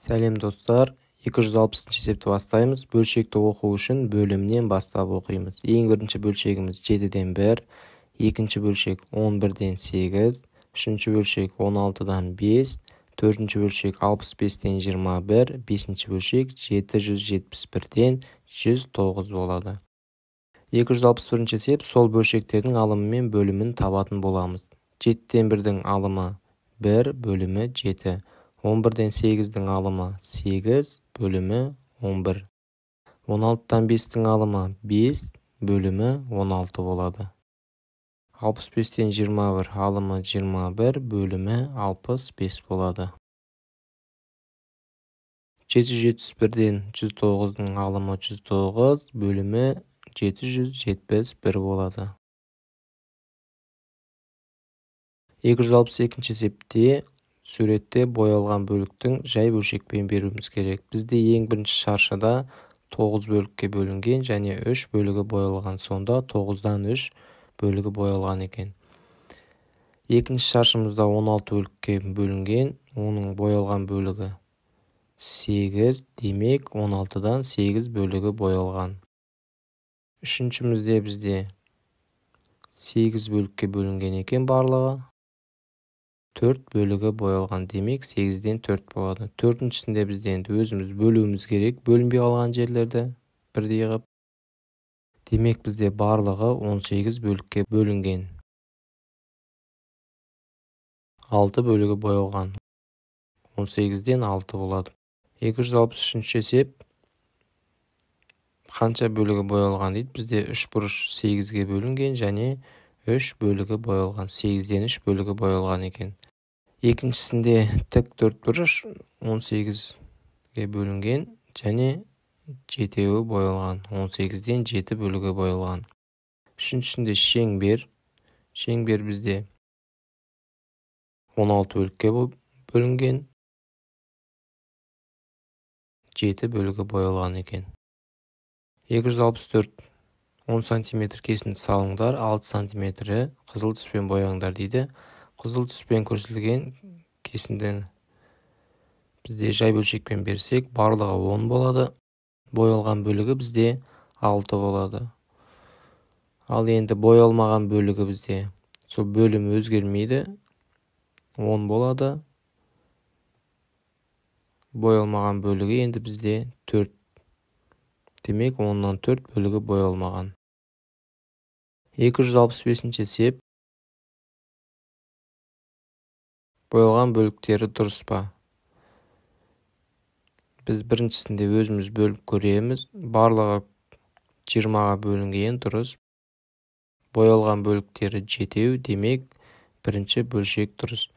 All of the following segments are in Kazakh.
Сәлем достар, 260 есепті бастаймыз. Бөлшекті оқу үшін бөлімнен бастап оқимыз. Ең бірінші бөлшегіміз 7-ден 1, екінші бөлшек 11-ден 8, үшінші бөлшек 16-дан 5, төртінші бөлшек 65-ден 21, бесінші бөлшек 771-ден 109 болады. 261 есеп сол бөлшектердің алымы мен бөлімін табатын боламыз. 7-ден 1-дің алымы 1, бөлімі 7. 11-ден 8-дің алымы 8, бөлімі 11. 16-дан 5-дің алымы 5, бөлімі 16 болады. 65-тен 21 алымы 21, бөлімі 65 болады. 771-ден 109-дің алымы 109, бөлімі 771 болады. 262 есепте суретте боялған бөліктің жай бөлшекпен беруіміз керек. Бізде ең бірінші шаршыда 9 бөлікке бөлінген және 3 бөлігі боялған. Сонда 9-дан 3 бөлігі боялған екен. Екінші шаршымызда 16 бөлікке бөлінген, оның боялған бөлігі 8, демек 16-дан 8 бөлігі боялған. Үшіншімізде бізде 8 бөлікке бөлінген екен барлығы. 4 бөлігі боялған, демек 8-ден 4 болады. Төртіншісінде бізде енді өзіміз бөлуіміз керек, бөлінбей қалған жерлерді бірдей қылып. Демек бізде барлығы 18 бөлікке бөлінген. 6 бөлігі боялған. 18-ден 6 болады. 263 есеп қанша бөлігі боялған дейді. Бізде 3 бұрыш 8-ге бөлінген және 3 бөлігі боялған. 8-ден 3 бөлігі боялған екен. Екіншісінде тік 4 бұрыш 18-ге бөлінген және 7-еуі боялған. 18-ден 7 бөлігі боялған. Үшіншісінде шеңбер бізде 16 бөлікке бөлінген, 7 бөлігі боялған екен. 264 10 см кесінді салыңдар, 6 см қызыл түспен бояңдар дейді. Қызыл түспен көрсетілген кесінді бізде жай бөлшекпен берсек, барлығы 10 болады. Боялған бөлігі бізде 6 болады. Ал енді боялмаған бөлігі бізде сол бөлім өзгермейді, 10 болады. Боялмаған бөлігі енді бізде 4. Демек 10-нан 4 бөлігі боялмаған. 265 есеп боялған бөліктері дұрыс па? Біз біріншісінде өзіміз бөліп көреміз. Барлығы 20-ға бөлінген дұрыс. Боялған бөліктері 7, демек бірінші бөлшек дұрыс.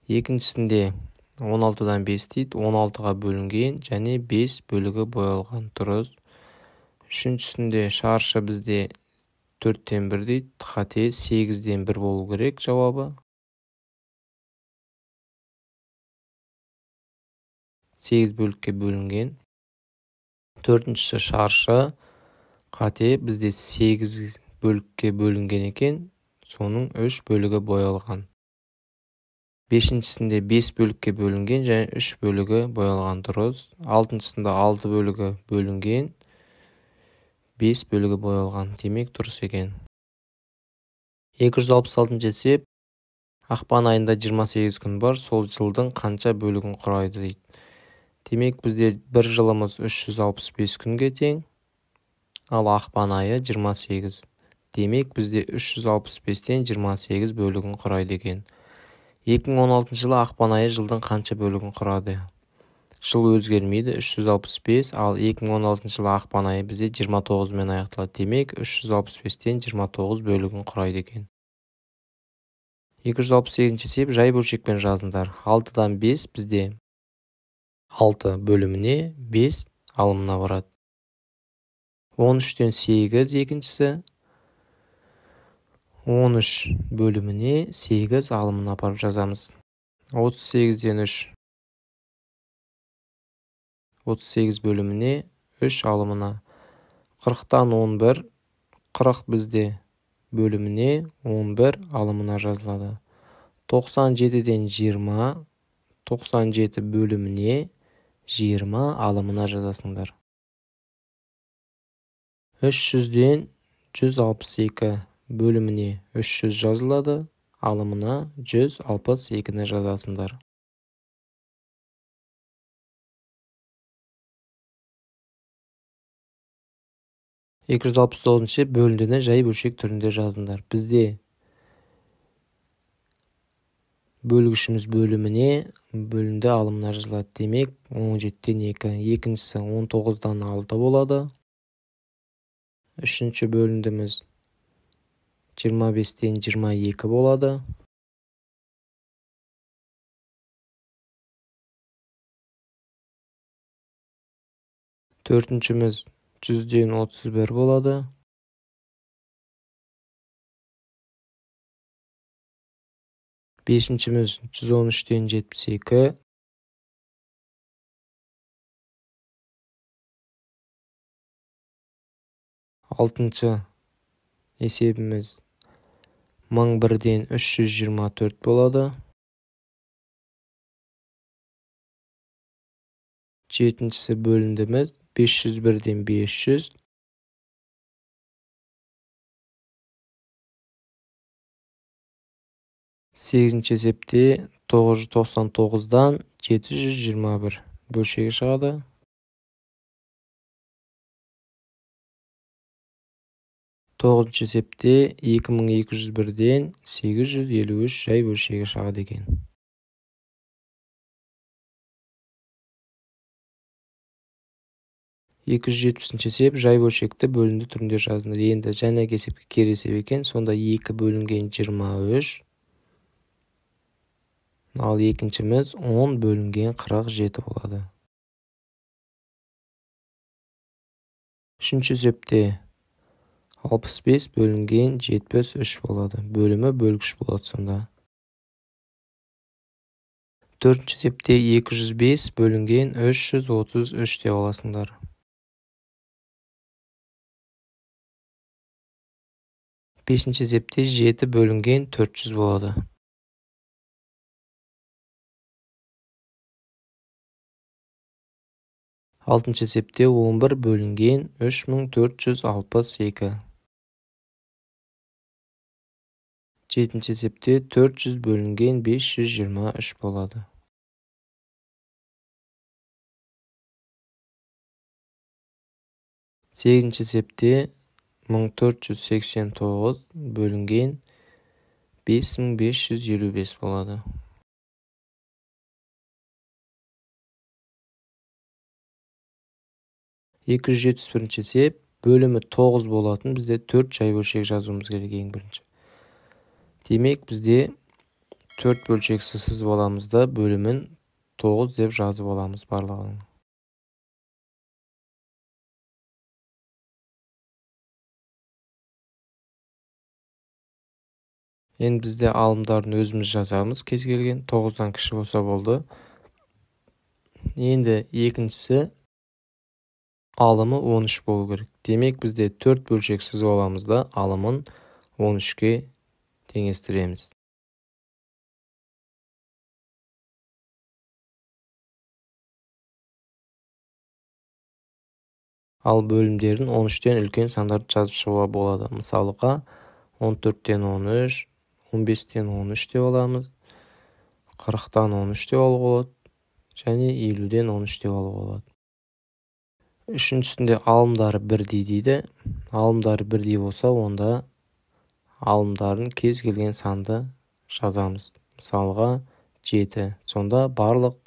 Екіншісінде 16-дан 5 дейді, 16-ға бөлінген және 5 бөлігі боялған дұрыс. Үшіншісінде шаршы бізде 4-тен 1 дейді, қате 8-ден 1 болу керек жауабы. 8 бөлікке бөлінген. Төртіншісі шаршы қате бізде 8 бөлікке бөлінген екен, соның 3 бөлігі боялған. Бесіншісінде 5 бөлікке бөлінген және 3 бөлігі боялған дұрыс. Алтыншысында 6 бөлігі бөлінген, 5 бөлігі боялған, демек дұрыс екен. 266 есеп ақпан айында 28 күн бар, сол жылдың қанша бөлігін құрайды дейді. Демек бізде бір жылымыз 365 күнге тең, ал ақпан айы 28. Демек бізде 365-тен 28 бөлігін құрайды екен. 2016 жылы ақпан айы жылдың қанша бөлігін құрады? Жыл өзгермейді, 365, ал 2016 жылы ақпан айы бізде 29-мен аяқталады. Демек 365-тен 29 бөлігін құрайды екен. 268 есеп жай бөлшекпен жазыңдар. 6-дан 5 бізде 6 бөліміне 5 алымына барады. 13-тен 8 екіншісі 13 бөліміне 8 алымына апарып жазамыз. 38-ден 3 38 бөліміне 3 алымына. 40-тан 11 40 бізде бөліміне 11 алымына жазылады. 97-ден 20 97 бөліміне 20 алымына жазасыңдар. 300-ден 162 бөліміне 300 жазылады, алымына 162-ні жазасыңдар. Екі жүз алпыс тоғызыншы бөліндіні жай бөлшек түрінде жазыңдар. Бізде бөлгішіміз бөліміне бөлінді алымына жазылады. Демек 17-ден 2, екіншісі 19-дан 6 болады. Үшінші бөліндіміз 25-ден 22 болады. Төртіншіміз 100-ден 31 болады. Бесіншіміз 113-ден 72. Алтыншы есебіміз 1001-ден 324 болады. Жетіншісі бөліндіміз 501-ден 500. Сегізінші есепте 999-дан 721 бөлшегі шығады. Тоғызыншы есепте 2201-ден 853 жай бөлшегі шығады екен. Екі жүз жетпісінші есеп жай бөлшекті бөлінді түрінде жазыңдар. Енді жаңағы есепке кері есеп екен. Сонда 2 бөлінген 23. Ал екіншіміз 10 бөлінген 47 болады. Үшінші есепте 65 бөлінген 73 болады. Бөлімі бөлгіш болады сонда. Төртінші есепте 205 бөлінген 333 деп аласыңдар. Бесінші есепте 7 бөлінген 400 болады. Алтыншы есепте 11 бөлінген 3462. Жетінші есепте 400 бөлінген 523 болады. Сегізінші есепте 1489 бөлінген 5555 болады. Екі жүз жетпіс бірінші есеп бөлімі 9 болатын, бізде 4 жай бөлшек жазуымыз керек ең бірінші. Демек бізде 4 бөлшек сызып аламыз да бөлімін 9 деп жазып аламыз барлығын. Енді бізде алымдарын өзіміз жазамыз, кез келген 9-дан кіші болса болды. Енді екіншісі алымы 13 болу керек. Демек бізде 4 бөлшек сызып аламыз да алымын 13-ке теңестіреміз. Ал бөлімдерін 13-тен үлкен сандарды жазып шығуға болады. Мысалыға 14-тен 13, 15-тен 13 деп аламыз, 40-тан 13 деп алуға болады, және 50-ден 13 деп алуға болады. Үшіншісінде алымдары бірдей дейді. Алымдары бірдей болса, онда алымдарын кез келген санды жазамыз. Мысалға 7. Сонда барлық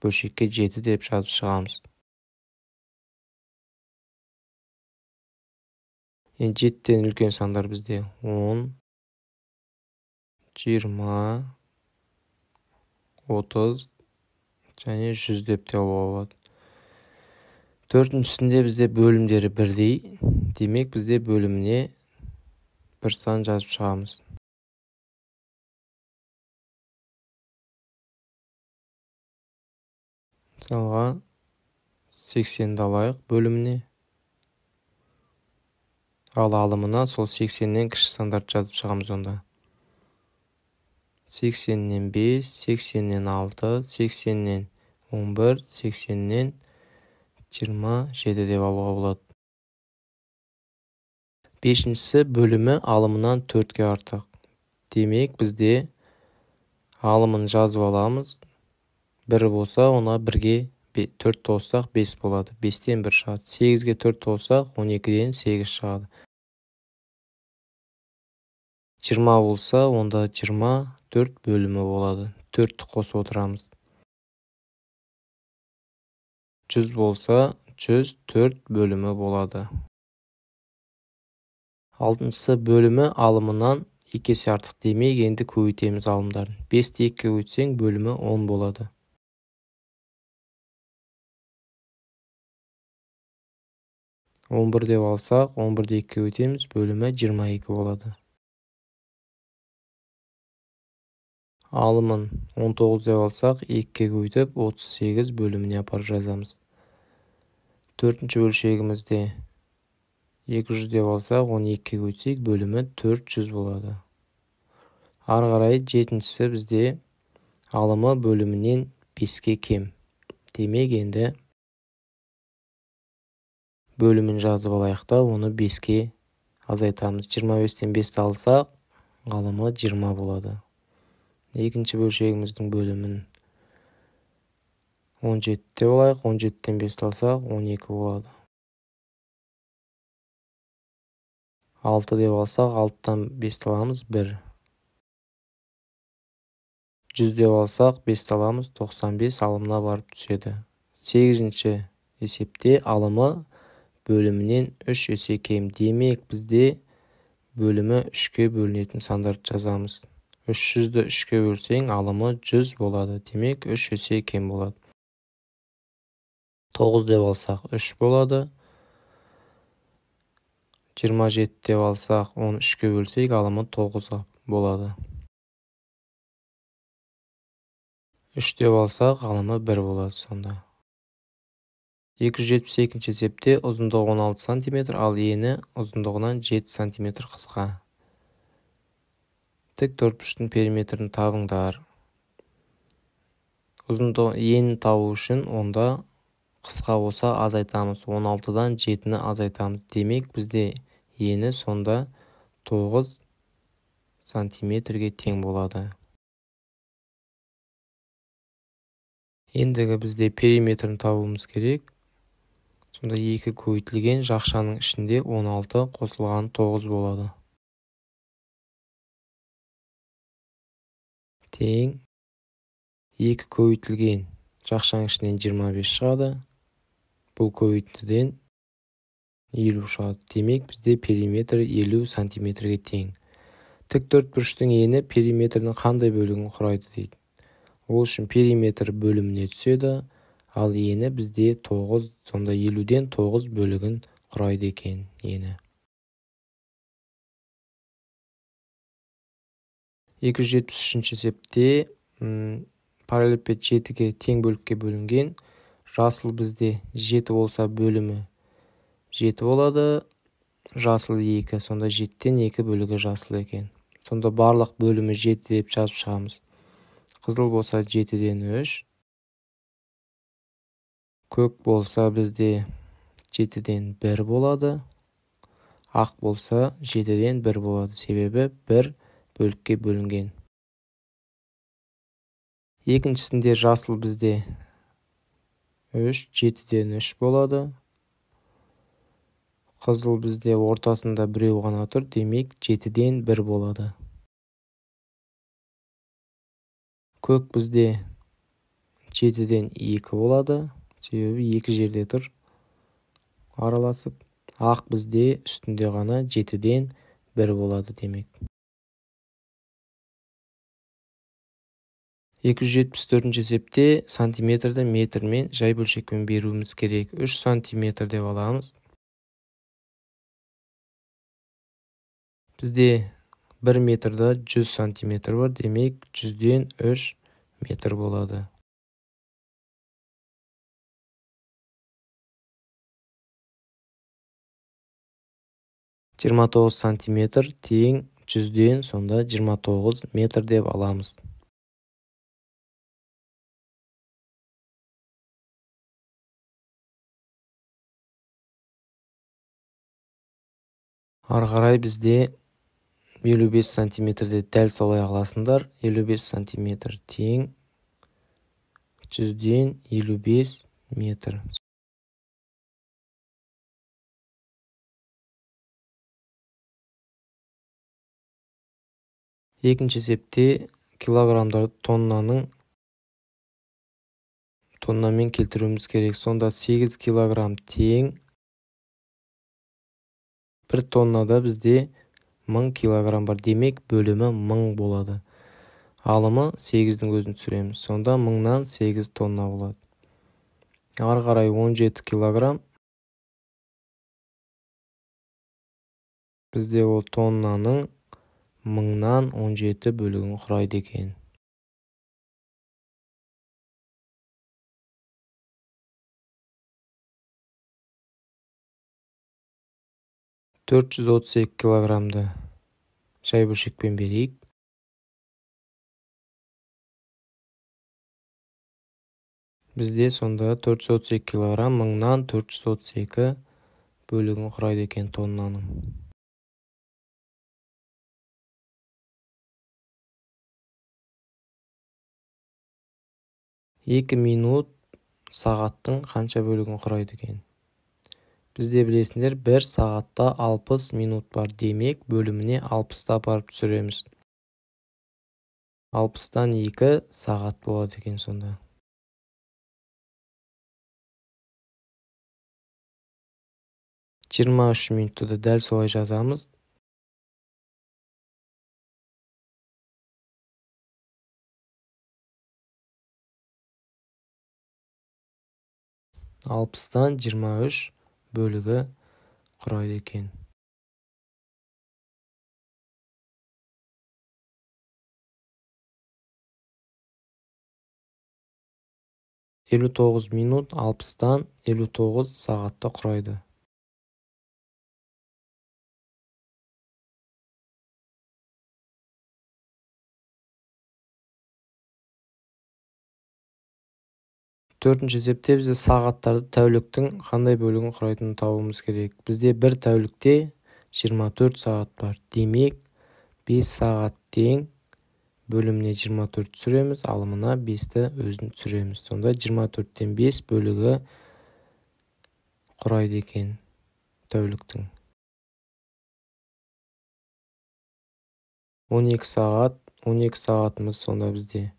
бөлшекке 7 деп жазып шығамыз. Енді 7-тен үлкен сандар бізде 10, 20, 30 және 100 деп те алуға болады. Төртіншісінде бізде бөлімдері бірдей. Демек бізде бөліміне бір сан жазып шығамыз. Мысалға 80-ді алайық бөліміне. Ал алымына сол 80-нен кіші сандарды жазып шығамыз онда. 80-нен 5, 80-нен 6, 80-нен 11, 80'den 27 деп алуға болады. Бешіншісі бөлімі алымынан 4-ке артық. Демек, бізде алымын жазып аламыз. 1 болса, ona 1-ге 4 тоссақ 5 болады. 5-тен 1 шығады. 8-ге 4 тоссақ 12-ден 8 шығады. 20 болса, онда 24 бөлімі болады. 4-ті қосып отырамыз. 100 болса, 104 бөлімі болады. Алтыншысы бөлімі алымынан 2 есе артық. Демек, енді көбейтеміз алымдарын. 5-ті 2-ге көбейтсең, бөлімі 10 болады. 11 деп алсақ, 11-ді 2-ге көбейтеміз, бөлімі 22 болады. Алымын 19 деп алсақ, 2-ге көбейтіп, 38 бөліміне апарып жазамыз. Төртінші бөлшегімізде 200 деп алсақ, 12-ге көбейтсек, бөлімі 400 болады. Ары қарай жетіншісі бізде алымы бөлімінен 5-ке кем. Демек, енді бөлімін жазып алайық та, оны 5-ке азайтамыз. 25-тен 5-ті алсақ, алымы 20 болады. Екінші бөлшегіміздің бөлімін 17 деп алайық. 17-тен 5-ті алсақ, 12 болады. 6 деп алсақ, 6-тан 5-ті аламыз, 1. 100 деп алсақ, 5-ті аламыз, 95 алымына барып түседі. 8-ші есепте алымы бөлімінен 3 есе кем. Демек, бізде бөлімі 3-ке бөлінетін сандарды жазамыз. 300-ді 3-ке бөлсең, алымы 100 болады. Демек, 3 есе кем болады. 9 деп алсақ, 3 болады. 27 деп алсақ, 10 3-ке бөлсек, алымы 9 болады. 3 деп алсақ, алымы 1 болады сонда. 272-ші есепте ұзындығы 16 см, ал ені ұзындығынан 7 см қысқа. Тік төртбұрыштың периметрін табыңдар. Енін табу үшін онда қысқа болса азайтамыз. 16-дан 7-ні азайтамыз. Демек, бізде ені сонда 9 сантиметрге тең болады. Ендігі бізде периметрін табуымыз керек. Сонда 2 көбейтілген жақшаның ішінде 16 қосылған 9 болады. Тең 2 көбейтілген жақшаның ішінен 25 шығады. Бұл көбейтіндіден 50 шығады. Демек, бізде периметр 50 сантиметрге тең. Тік төртбұрыштың ені периметрдің қандай бөлігін құрайды дейді. Ол үшін периметр бөліміне түседі, ал ені бізде 9, сонда 50-ден 9 бөлігін құрайды екен ені. 273-ші есепте параллелепипед 7-ге тең бөлікке бөлінген. Жасыл бізде 7 болса, бөлімі 7 болады. Жасыл 2, сонда 7-тен 2 бөлігі жасыл екен. Сонда барлық бөлімі 7 деп жазып шығамыз. Қызыл болса 7-ден 3. Көк болса бізде 7-ден 1 болады. Ақ болса 7-ден 1 болады. Себебі 1 бөлікке бөлінген. Екіншісінде жасыл бізде 3, 7-ден 3 болады. Қызыл бізде ортасында біреу ғана тұр. Демек, 7-ден 1 болады. Көк бізде 7-ден 2 болады. Себебі 2 жерде тұр араласып. Ақ бізде үстінде ғана 7-ден 1 болады демек. 274-ші есепте сантиметрді метрмен жай бөлшекпен беруіміз керек. 3 сантиметр деп аламыз. Бізде 1 метрда 100 сантиметр бар. Демек, 100-ден 3 метр болады. «29 сантиметр тең 100-ден сонда 29 метр деп аламыз. Ары қарай бізде 55 сантиметрде дәл солай аласыңдар. 55 сантиметр тең 100-ден 55 метр. Екінші есепте килограммдарды тоннамен келтіруіміз керек. Сонда 8 килограмм тең 1 тоннада бізде 1000 килограмм бар. Демек, бөлімі 1000 болады. Алымы 8-дің өзін түсіреміз. Сонда 1000-нан 8 тонна болады. Ары қарай 17 килограмм. Бізде ол тоннаның 1000-нан 17 бөлігін құрайды екен. $432 килограммды жай бөлшекпен берейік. Бізде сонда 432 килограмм 1000-нан 432 бөлігін құрайды екен тоннаның. Екі минут сағаттың қанша бөлігін құрайды екен? Бізде білесіңдер, 1 сағатта 60 минут бар. Демек, бөліміне 60-та апарып түсіреміз. 60-тан 2 сағат болады екен сонда. Жиырма 23 минутты да дәл солай жазамыз. Алпыстан 23 бөлігі құрайды екен. Елу 59 минут 60-тан 59 сағатты құрайды. Төртінші есепте бізде сағаттарды тәуліктің қандай бөлігін құрайтынын табуымыз керек. Бізде бір тәулікте 24 сағат бар. Демек, 5 сағат тең бөліміне 24 түсіреміз, алымына 5-ті өзін түсіреміз. Сонда 24-тен 5 бөлігі құрайды екен тәуліктің. 12 сағатымыз сонда бізде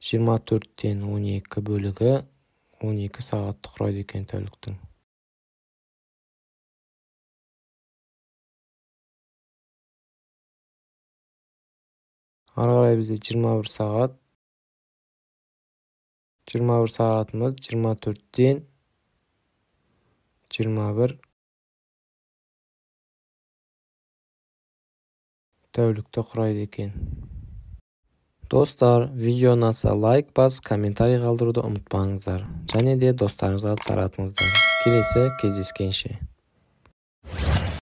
24-тен 12 бөлігі 12 сағатты құрайды екен тәуліктің. Ары қарай бізде 21 сағат. 21 сағатымыз 24-тен 21 тәулікті құрайды екен. Достар, видео ұнаса лайк бас, комментарий қалдыруды ұмытпаңыздар. Және де достарыңызға таратыңыздар. Келесі кездескенше.